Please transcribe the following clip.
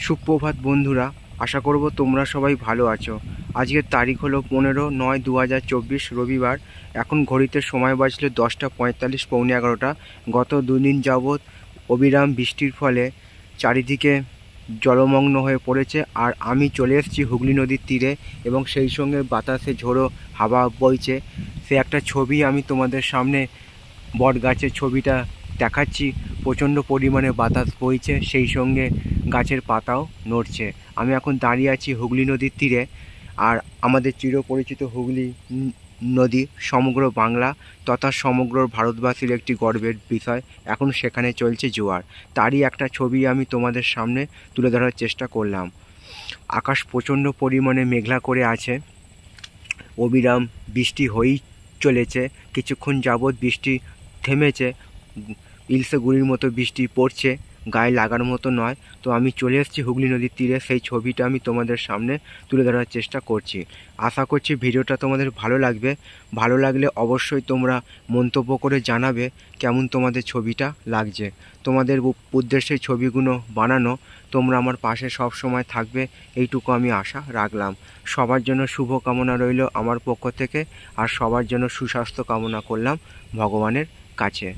সুপ্রভাত বন্ধুরা, আশা করব তোমরা সবাই ভালো আছো। আজকের তারিখ হলো 15/9/2024 রবিবার। এখন ঘড়িতে সময় বাজলে 10:45 পৌনে 11টা। গত দুদিন যাবৎ অবিরাম বৃষ্টির ফলে চারিদিকে জলমগ্ন হয়ে পড়েছে। আর আমি চলে এসেছি হুগলি নদীর তীরে এবং সেই সঙ্গে বাতাসে ঝোড়ো হাওয়া বইছে। সে একটা ছবি আমি তোমাদের সামনে বট গাছের ছবিটা দেখাচ্ছি। প্রচণ্ড পরিমাণে বাতাস বইছে, সেই সঙ্গে গাছের পাতাও নড়ছে। আমি এখন দাঁড়িয়ে আছি হুগলি নদীর তীরে। আর আমাদের চিরপরিচিত হুগলি নদী সমগ্র বাংলা তথা সমগ্র ভারতবাসীর একটি গর্বের বিষয়। এখন সেখানে চলছে জোয়ার। তারই একটা ছবি আমি তোমাদের সামনে তুলে ধরার চেষ্টা করলাম। আকাশ প্রচণ্ড পরিমাণে মেঘলা করে আছে, অবিরাম বৃষ্টি হয়েই চলেছে। কিছুক্ষণ যাবৎ বৃষ্টি থেমেছে, ইলশে গুঁড়ির মতো বৃষ্টি পড়ছে, গায়ে লাগার মতো নয়। তো আমি চলে এসেছি হুগলি নদীর তীরে, সেই ছবিটা আমি তোমাদের সামনে তুলে ধরার চেষ্টা করছি। আশা করছি ভিডিওটা তোমাদের ভালো লাগবে। ভালো লাগলে অবশ্যই তোমরা মন্তব্য করে জানাবে কেমন তোমাদের ছবিটা লাগছে। তোমাদের উদ্দেশ্যে ছবিগুলো বানানো, তোমরা আমার পাশে সব সময় থাকবে এইটুকু আমি আশা রাখলাম। সবার জন্য শুভ কামনা রইল আমার পক্ষ থেকে, আর সবার জন্য সুস্বাস্থ্য কামনা করলাম ভগবানের কাছে।